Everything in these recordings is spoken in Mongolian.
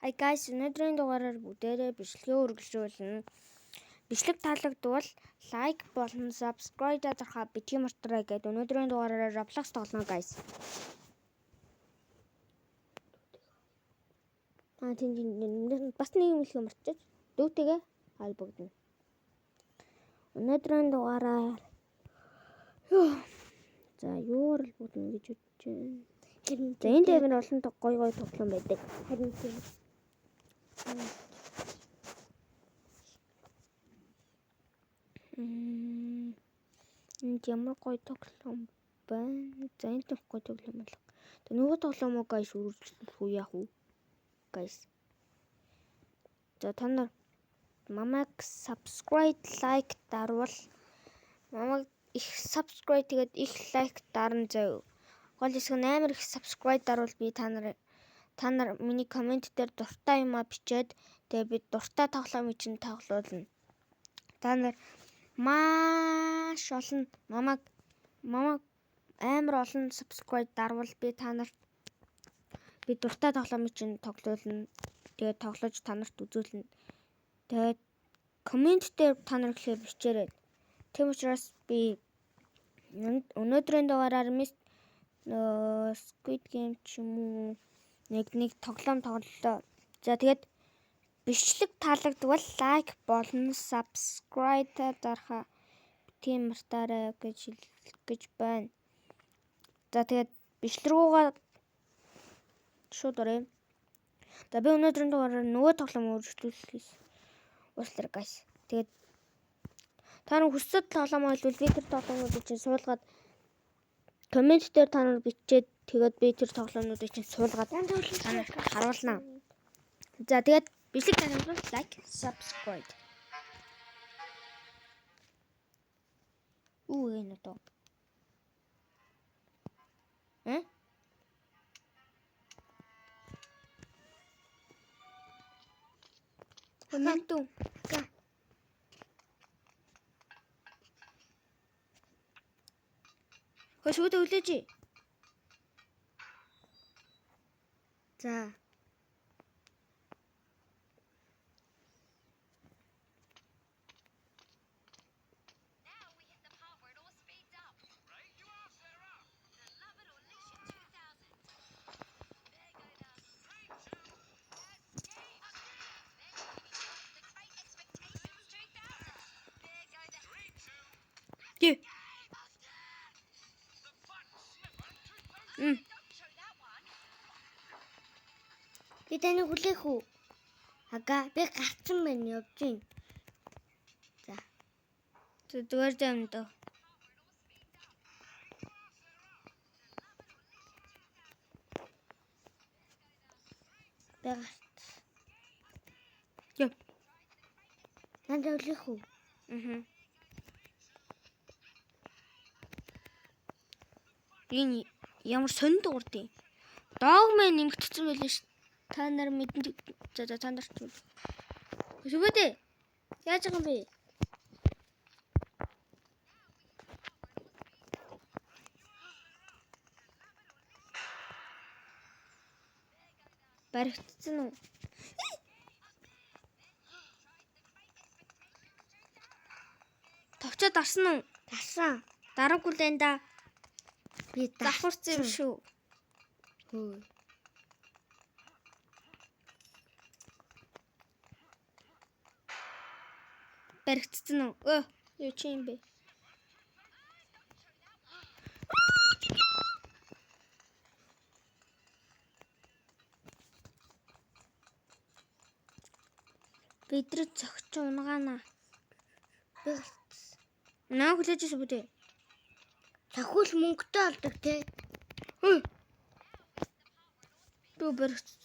Hi guys, өнөөдрийн дугаараар бүгдээрээ бичлэгээ үргэлжлүүлнэ. Бичлэг таалагдвал лайк болон subscribe дарахаа битгий мартаарай гэдэг өнөөдрийн дугаараар Roblox тоглоно guys. Тийм бас нэг юм хэлэх мартчих. Дүүтэйгээ холбогдно. Өнөөдрийн дугаараар за юугаар холбогдно гэж бодож байна. За энэ дээр олон гоё тоглоом байдаг. Харин тийм энд ямар гоё тоглоом байна. За энэ гоё тоглоом байна. Тэгээ нөгөө тоглоомоо guys үргэлжлүүлэх үү яах вэ? Guys. За та нар намайг subscribe, like дарвал намайг их subscribe тэгээд их like дарна заяа. Гол хэсэг нь амар их subscribe дарвал би та нар миний комент дээр дуртай юмаа бичээд тэгээ би дуртай тоглоомыг чинь тоглуулна. Та нар маш олон намайг амар олон subscribe дарвал би та нарт би дуртай тоглоомыг чинь тоглуулна. Тэгээ тоглож та нарт үзүүлнэ. Тэгээд комент дээр та нар ихлээр бичээрэй. Тийм учраас би өнөөдрийн дугаараар Squid Game ч юм уу нэг тоглоом тоглолоо. За тэгээд бичлэг таалагдвал лайк болон subscribe дарахаа тийм мартаарай гэж байна. За тэгээд бичлэгуугаа шууд оръё. За би өнөөдрийн дугаараар нөгөө тоглоом үргэлжлүүлэхээс уучлаарай guys. Тэгээд та нар хүссэн тоглоом болвол би тэр тоглоомуудыг чинь суулгаад комент дээр та нар бичээд тэгээд би тэр тоглоомнуудыг чинь суулгаад та нарт харуулнаа. За тэгээд бичлэг таалагдвал лайк, subscribe. Энэ тоо. Коменту. Хөшөөд үлээж. За. Би таныг хүлээх үү? Ага, би гарцсан байна явж гин. За. Зүгээр юм дөө. Би гарц. Яа. Нандаа хүлээх үү? Энэ ямар сонин дуурдیں۔ Догмэ нэмэгдсэн байлээ ш. Та нар мэдэн. За та нар ч. Зүгөөдөө. Яаж байгаа юм бэ? Баригдсан уу? Товчоо дарсан уу? Дарсан. Дараагүй л энэ да. Би давхарсан юм шүү. Хөө. Баригдсан уу? Юу чи юм бэ? Бидрэ цогч унгаана. Би наа хүлээж ирсэн бүдэ. Захиул мөнгөтэй алдаг те. Дүү баригдсан.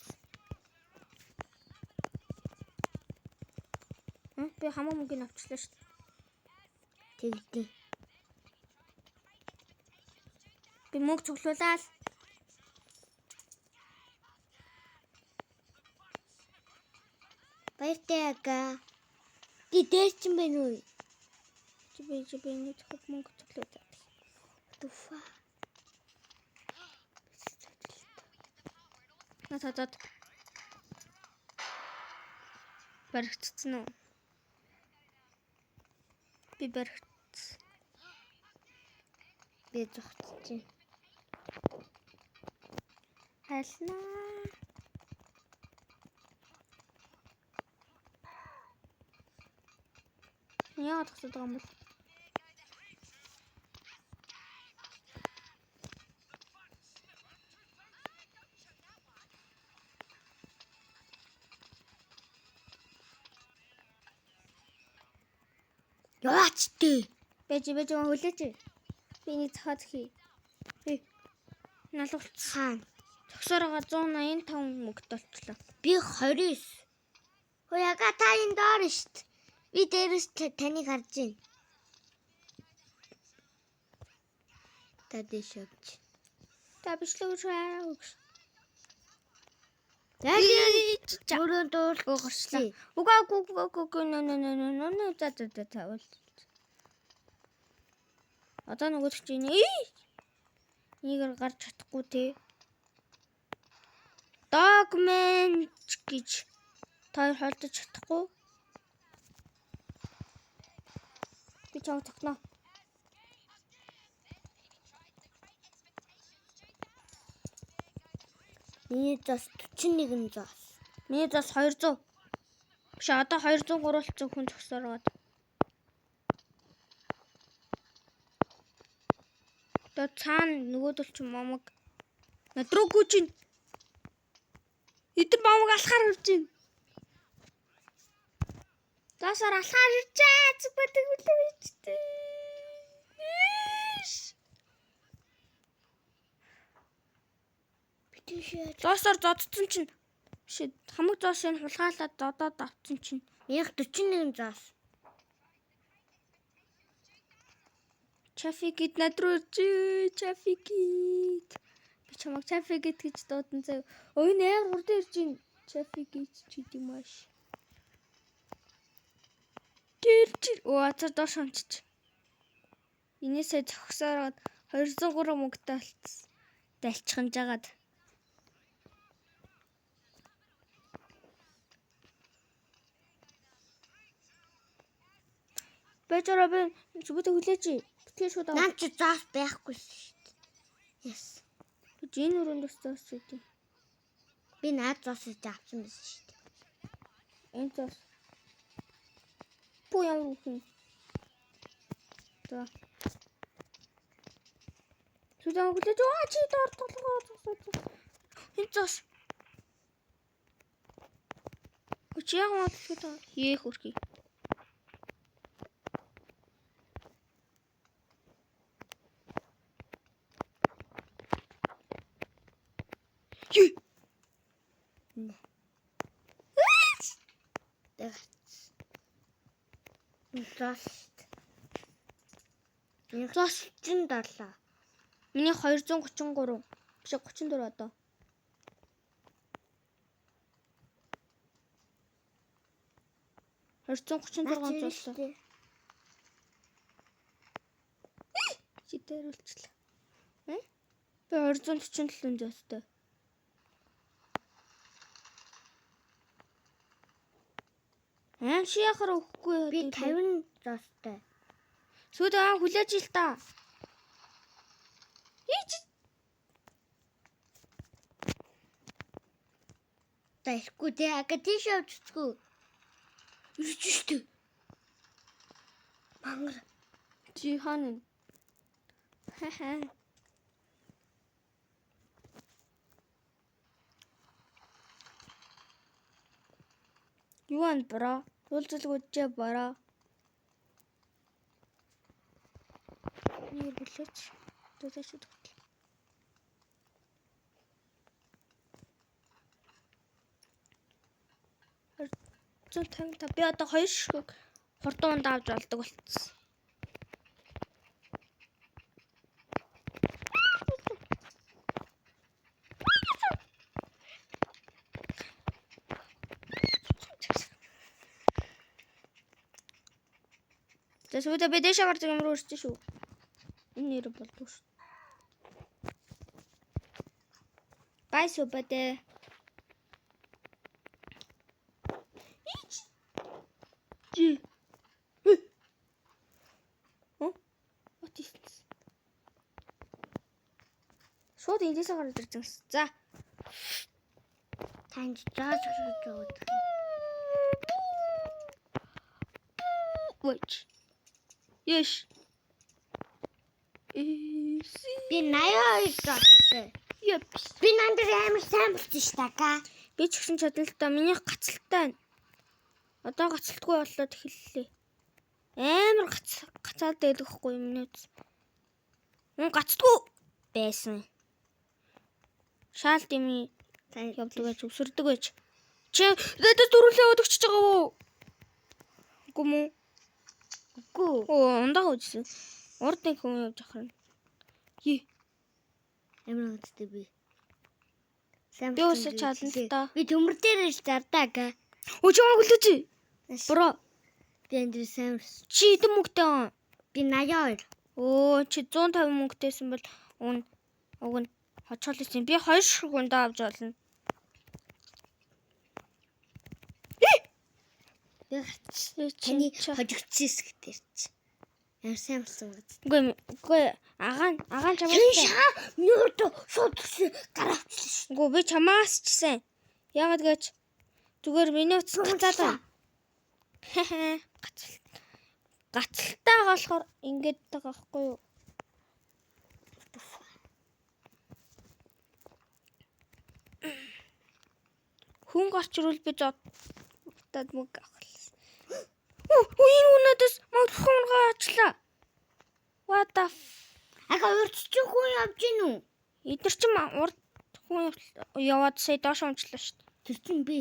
Би хамаа мөнгөний авчлаа шүү дээ. Тэгдээ. Би мөнгө цуглуулаа л. Баяртай ага. Ди дээр ч юм бэ нү? Чи би нэг зөвхөн мөнгө цуглуулаа. Туфа. Натад. Баригдсан уу? Би баригдсан. Би зогтчих. Хайлнаа. Яа тагсаад байгаа юм бол? Яваач дээ. Бэж хүлээч. Би нэг цахаад хий. Налуулцсан. Зогсоороо 185 мөнгөт болчихлоо. Би 29. Яга та энэ доор штт. Би дээрээс таныг харж байна. Та дэш явж. Та бичлэг шаа өгш. Яг өөрөө дуурч гарчлаа. Угаа нөө за уул. Одоо нөгөө чинь энийг гарч чадахгүй те. Догмент гэж таар холдож чадахгүй. Би чамд тогтноо. Миний зас 41 зас. Миний зас 200. Биш одоо 203 болсон хүн зогсоороод. Одоо цаана нөгөөдөл чи момог надруу гүйж ин. Эдгээр момог алхаар үрж ин. Дасаар алхаар ирчээ. Зүгбэдэг үлээчтэй. Битүүшээ. Дасаар зодцсон чинь биш хамаг зоосыг хулгаалаад додоод авцсан чинь Яг 41 зас. Чафигид надруу ирчээ. Чафигид. Би чамаг чафигид гэж дуудан зав. Ой нээр хурд ирж ин. Чафигид ч гэдэм маш. Гэрч ууцаар доош ончиж. Инээсээ зогсоороод 203 мөнгөтэй болцсон. Далчханж агаад. Бэжэрэ би зүгтээ хүлээж. Битгий шууд Наад чи зас байхгүй шүү дээ. Yes. Би энэ өрөөнд өстөөс үгүй. Би наад засаж авсан байсан шүү дээ. Энэ зас. Буу ямар үхэн. За. Сүдэн хүлээж чи доор толгоо зогсоо. Энэ зас. Үч яг мод сүдэн хийх үрхий. Зас 37. Миний 233. Биш 34 одоо. $236 золлоо. Чи дээр үлчлээ. Би 247 золтой. Чи яхаар өгөхгүй би 50 застай. Сүдэн хүлээж ил та. Та ихгүй те ага тийш явчихгүй. Ирж штэ. Мангар. Чи хаана? Хаха. Юу ан бра? Уулзалгүйчээ бара. Нэг бүлээч. Дөөдөж өгтлээ. Та би одоо 2 шиг хурдан авч болдог болчихсон. Тэсвэдэ бэдэшэ гарч юм руу ирсэн шүү. Энэ нэр болдгоо шүү. Бай сүбэдэ. шууд эндээсээ гараад ирсэн. За. Танд жааж гэж яваад. Watch. Yes. Easy. Би 82 жолтой. Yep. Би нандер амар сайн болчих ш така. Би ч гэсэн чадaltaа миний гацалтай. Одоо гацалтгүй болоод эхэллээ. Амар гацаад дэлгэхгүй юм нэ. Гацдгүй байсан. Шаал дими явдаг гэж өсөрдөг гэж. Чи надад дөрүлээ өдөгчж байгаа уу? Үгүй мүү? Үгүй. Ундаа үзсэн. Урд нэг хүн явж ахрана. Амар үнэтэй би. Сайн Би усаж чадна л доо. Би төмөр дээр ш зардаг. Чамаа хүлээж. Бро. Би энд сайн. Чи хэдэн мөнгөтэй? Би 82. Чи 150 мөнгөтэйсэн бол уг нь хачаалсан. Би 2 ширхэг ундаа авч олно. Таны хожигчээс гэдэг чи. Ямар сайн болсон гэж. Үгүй агаан чамаас. Нүүрт шууд гараачлаа. Үгүй би чамаас чсэн. Яагаад гэж зүгээр миний утас гацаад байна. Гацалтай болохоор ингэж байгаа байхгүй юу? Хүн гарч ирвэл би зодтад мөнгө авах. Энэ үнэтэс мөнгө гаачлаа. What the Ага урд чи хүн явж гин үү? Эдгээр ч урд хүн яваад сая доош унчлаа шүү дээ. Тэр чинь би.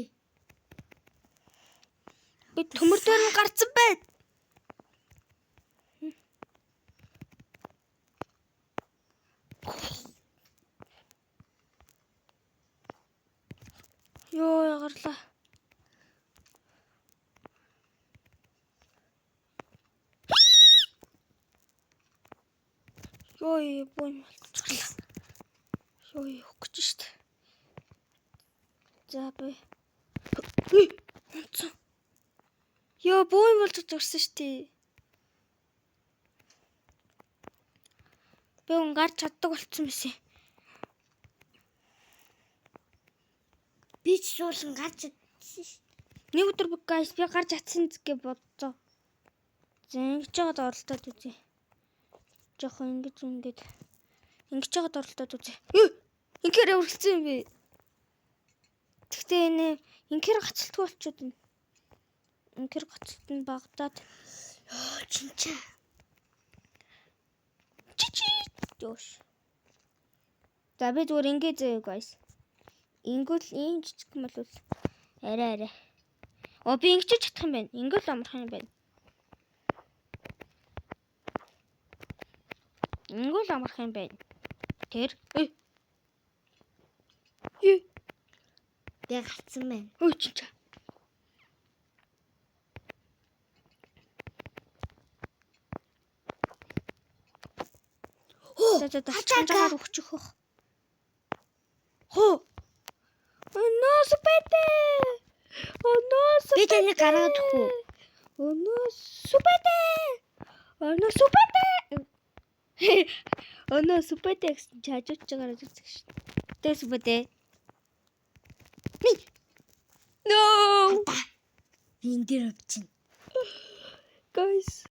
Би төмөр дээр нь гарцсан байд. Йоо ягарлаа. Йоо бун болчихлаа. Йоо өгч штт. За би. Йоо бун болж өгсөн штт. Би гарч чаддаг болцсон байсан. Би ч суулан гарч чадсан ш. Нэг өдөр би гарч чадсан гэж бодцоо. За ингэж жагаад оролдоод үзье. Жохон ингэж жагаад оролдоод үзье. Инхээр өргөлцсөн юм бэ. Тэгтээ энэ инхээр гацалтгүй болчиход байна. Инхээр гацалт нь багтаад. Чинчаа. Ёш. За би зүгээр ингэ зөө guys. Ингүүл ийм жижиг юм бол арай. Би ингэж чадах юм байна. Ингүүл амарх юм байна. Ингүүл амарх юм байна. Тэр би гарцсан байна. Чинчаа. За чамжаагаар өгчих хөх. Супэдэ. Би таны гараад өгөө. Супэдэ. Супэдэ гэсэн чаажууч чагаар үзэх шүү. Тэ супэдэ. No. Энд дээр авчин. Guys.